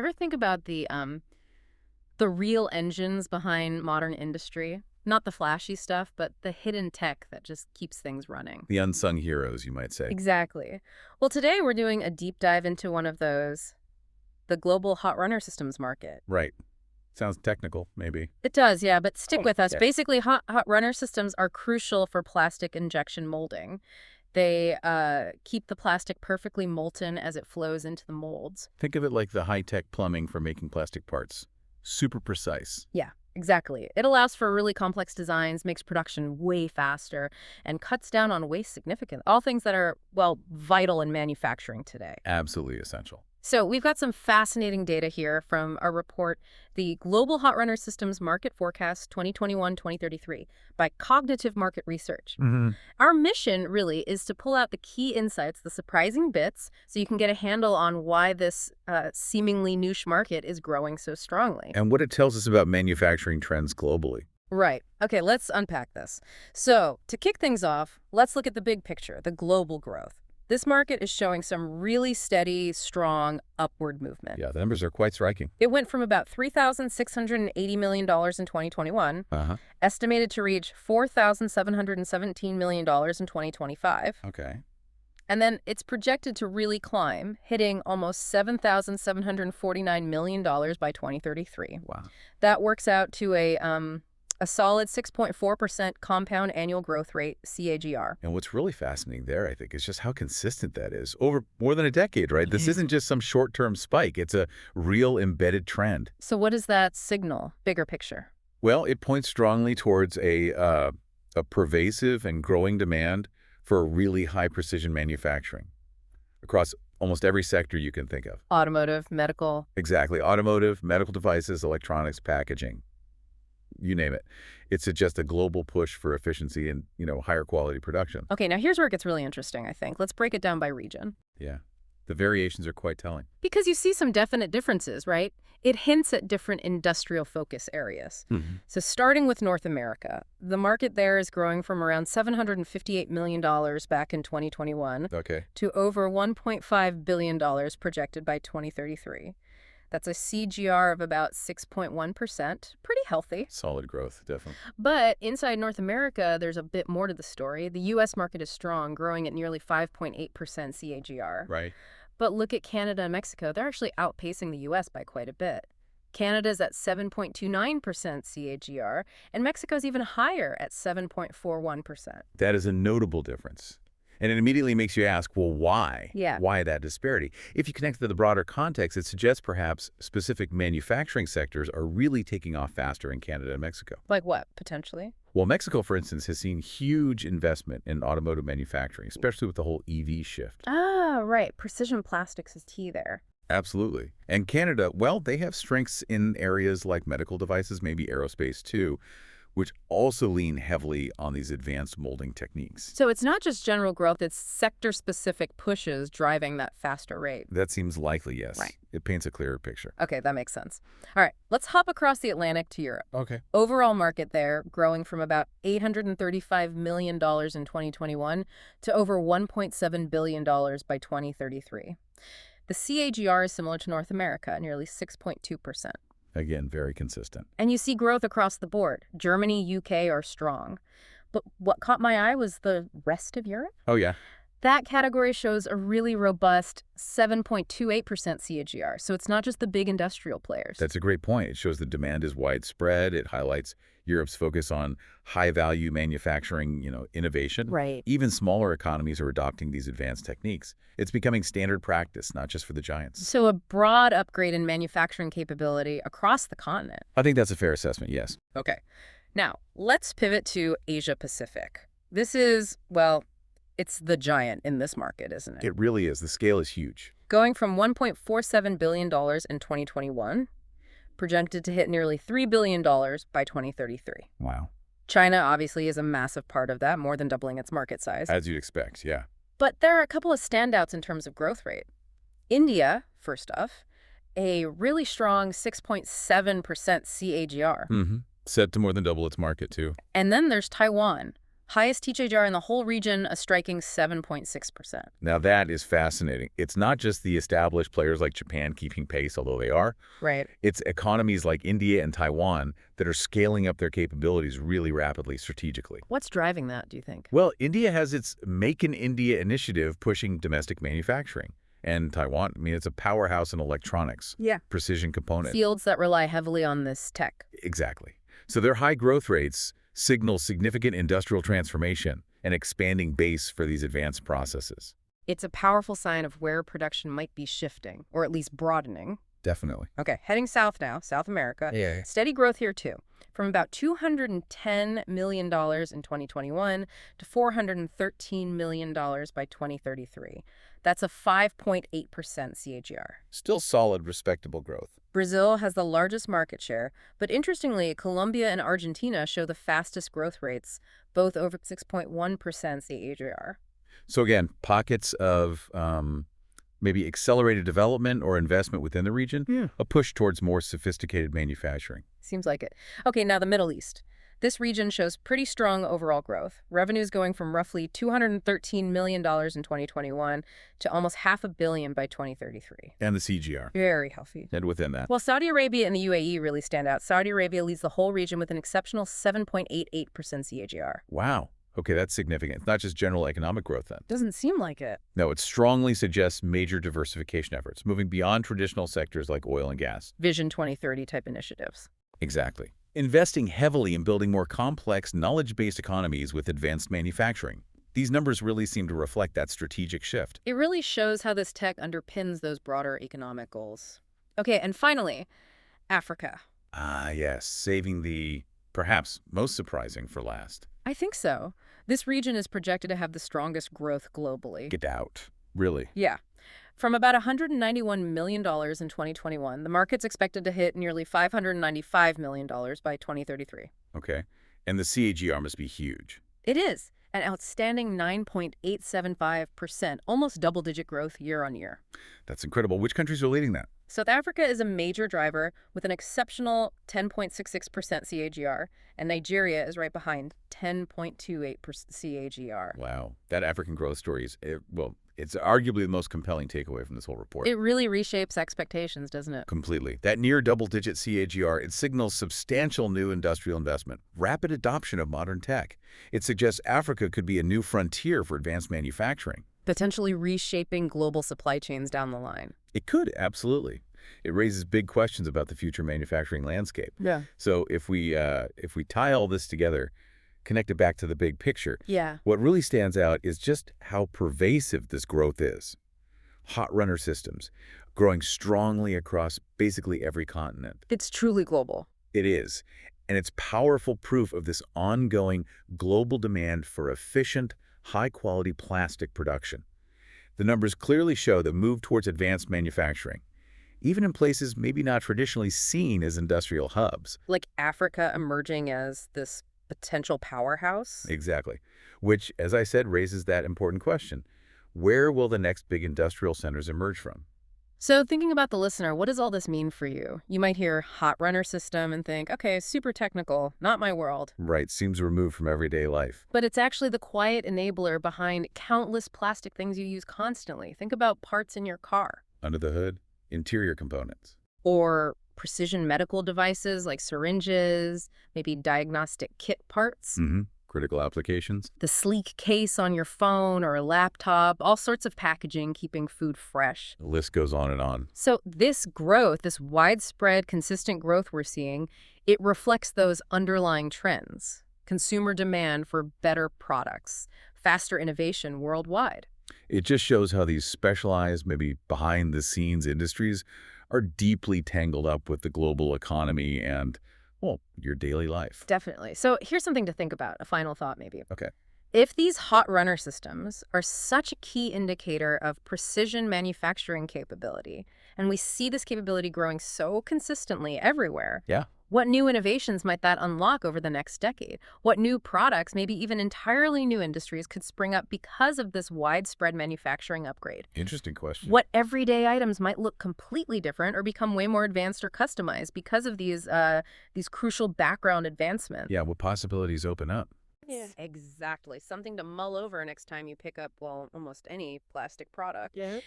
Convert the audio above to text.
Ever think about the real engines behind modern industry? Not the flashy stuff, but the hidden tech that just keeps things running. The unsung heroes, you might say. Exactly. Well, today we're doing a deep dive into one of those, the global hot runner systems market. Right. Sounds technical, maybe. It does, yeah, but stick with us. Okay. Basically, hot runner systems are crucial for plastic injection molding. They keep the plastic perfectly molten as it flows into the molds. Think of it like the high-tech plumbing for making plastic parts. Super precise. Yeah, exactly. It allows for really complex designs, makes production way faster, and cuts down on waste significantly. All things that are, well, vital in manufacturing today. Absolutely essential. So we've got some fascinating data here from our report, the Global Hot Runner Systems Market Forecast 2021-2033 by Cognitive Market Research. Our mission really is to pull out the key insights, the surprising bits, so you can get a handle on why this seemingly niche market is growing so strongly. And what it tells us about manufacturing trends globally. Right. Okay, let's unpack this. So to kick things off, let's look at the big picture, the global growth. This market is showing some really steady, strong upward movement. Yeah, the numbers are quite striking. It went from about $3,680 million in 2021, estimated to reach $4,717 million in 2025. Okay. And then it's projected to really climb, hitting almost $7,749 million by 2033. Wow. That works out to a solid 6.4% compound annual growth rate, CAGR. And what's really fascinating there, I think, is just how consistent that is. Over more than a decade, right? This isn't just some short-term spike. It's a real embedded trend. So what does that signal, bigger picture? Well, it points strongly towards a pervasive and growing demand for really high-precision manufacturing across almost every sector you can think of. Automotive, medical. Exactly. Automotive, medical devices, electronics, packaging. You name it. It's just a global push for efficiency and, higher quality production. Okay, now here's where it gets really interesting, I think. Let's break it down by region. Yeah. The variations are quite telling. Because you see some definite differences, right? It hints at different industrial focus areas. So starting with North America, the market there is growing from around $758 million back in 2021 to over $1.5 billion projected by 2033. That's a CGR of about 6.1%. Pretty healthy. Solid growth, definitely. But inside North America, there's a bit more to the story. The U.S. market is strong, growing at nearly 5.8% CAGR. Right. But look at Canada and Mexico. They're actually outpacing the U.S. by quite a bit. Canada's at 7.29% CAGR, and Mexico's even higher at 7.41%. That is a notable difference. And it immediately makes you ask, well, why? Yeah. Why that disparity? If you connect to the broader context, it suggests perhaps specific manufacturing sectors are really taking off faster in Canada and Mexico. Like what, potentially? Well, Mexico, for instance, has seen huge investment in automotive manufacturing, especially with the whole EV shift. Ah, right. Precision plastics is key there. Absolutely. And Canada, well, they have strengths in areas like medical devices, maybe aerospace too, which also lean heavily on these advanced molding techniques. So it's not just general growth, it's sector-specific pushes driving that faster rate. That seems likely, yes. Right. It paints a clearer picture. Okay, that makes sense. All right, let's hop across the Atlantic to Europe. Okay. Overall market there growing from about $835 million in 2021 to over $1.7 billion by 2033. The CAGR is similar to North America, nearly 6.2%. Again, very consistent. And you see growth across the board. Germany, UK are strong. But what caught my eye was the rest of Europe. Oh, yeah. That category shows a really robust 7.28% CAGR. So it's not just the big industrial players. That's a great point. It shows the demand is widespread. It highlights Europe's focus on high-value manufacturing, innovation. Right. Even smaller economies are adopting these advanced techniques. It's becoming standard practice, not just for the giants. So a broad upgrade in manufacturing capability across the continent. I think that's a fair assessment, yes. Okay. Now, let's pivot to Asia Pacific. This is, well, it's the giant in this market, isn't it? It really is. The scale is huge. Going from $1.47 billion in 2021, projected to hit nearly $3 billion by 2033. Wow. China obviously is a massive part of that, more than doubling its market size. As you'd expect, yeah. But there are a couple of standouts in terms of growth rate. India, first off, a really strong 6.7% CAGR. Set to more than double its market, too. And then there's Taiwan, Highest THR in the whole region, a striking 7.6%. Now that is fascinating. It's not just the established players like Japan keeping pace, although they are. Right. It's economies like India and Taiwan that are scaling up their capabilities really rapidly strategically. What's driving that, do you think? Well, India has its Make in India initiative pushing domestic manufacturing. And Taiwan, I mean, it's a powerhouse in electronics. Yeah. Precision components. Fields that rely heavily on this tech. Exactly. So their high growth rates signal significant industrial transformation and expanding base for these advanced processes. It's a powerful sign of where production might be shifting, or at least broadening. Definitely. Okay, heading south now, South America. Yeah. Steady growth here, too. From about $210 million in 2021 to $413 million by 2033. That's a 5.8% CAGR. Still solid, respectable growth. Brazil has the largest market share, but interestingly, Colombia and Argentina show the fastest growth rates, both over 6.1% CAGR. So again, pockets of maybe accelerated development or investment within the region, a push towards more sophisticated manufacturing. Seems like it. Okay, now the Middle East. This region shows pretty strong overall growth. Revenues going from roughly $213 million in 2021 to almost $500 million by 2033. And the CGR. Very healthy. And within that. Well, Saudi Arabia and the UAE really stand out. Saudi Arabia leads the whole region with an exceptional 7.88% CAGR. Wow. Okay, that's significant. It's not just general economic growth then. Doesn't seem like it. No, it strongly suggests major diversification efforts, moving beyond traditional sectors like oil and gas. Vision 2030 type initiatives. Exactly. Investing heavily in building more complex, knowledge-based economies with advanced manufacturing. These numbers really seem to reflect that strategic shift. It really shows how this tech underpins those broader economic goals. Okay, and finally, Africa. Ah, yes, saving the, perhaps, most surprising for last. I think so. This region is projected to have the strongest growth globally. Get out. Really? Yeah. From about $191 million in 2021, the market's expected to hit nearly $595 million by 2033. Okay. And the CAGR must be huge. It is an outstanding 9.875%, almost double-digit growth year on year. That's incredible. Which countries are leading that? South Africa is a major driver with an exceptional 10.66% CAGR, and Nigeria is right behind, 10.28% CAGR. Wow. That African growth story is, well, it's arguably the most compelling takeaway from this whole report. It really reshapes expectations, doesn't it? Completely. That near double-digit CAGR, it signals substantial new industrial investment, rapid adoption of modern tech. It suggests Africa could be a new frontier for advanced manufacturing. Potentially reshaping global supply chains down the line. It could, absolutely. It raises big questions about the future manufacturing landscape. Yeah. So if we tie all this together, connect it back to the big picture, Yeah. what really stands out is just how pervasive this growth is. Hot runner systems, growing strongly across basically every continent. It's truly global. It is. And it's powerful proof of this ongoing global demand for efficient, high-quality plastic production. The numbers clearly show the move towards advanced manufacturing, even in places maybe not traditionally seen as industrial hubs. Like Africa emerging as this potential powerhouse? Exactly. Which, as I said, raises that important question. Where will the next big industrial centers emerge from? So thinking about the listener, what does all this mean for you? You might hear hot runner system and think, okay, super technical, not my world. Right, seems removed from everyday life. But it's actually the quiet enabler behind countless plastic things you use constantly. Think about parts in your car. Under the hood, interior components. Or precision medical devices like syringes, maybe diagnostic kit parts. Critical applications. The sleek case on your phone or a laptop, all sorts of packaging keeping food fresh. The list goes on and on. So this growth, this widespread, consistent growth we're seeing, it reflects those underlying trends. Consumer demand for better products, faster innovation worldwide. It just shows how these specialized, maybe behind-the-scenes industries are deeply tangled up with the global economy and, well, your daily life. Definitely. So here's something to think about, a final thought maybe. Okay. If these hot runner systems are such a key indicator of precision manufacturing capability, and we see this capability growing so consistently everywhere, Yeah. what new innovations might that unlock over the next decade? What new products, maybe even entirely new industries, could spring up because of this widespread manufacturing upgrade? Interesting question. What everyday items might look completely different or become way more advanced or customized because of these crucial background advancements? Yeah, what possibilities open up? Yeah. Exactly. Something to mull over next time you pick up, well, almost any plastic product. Yeah.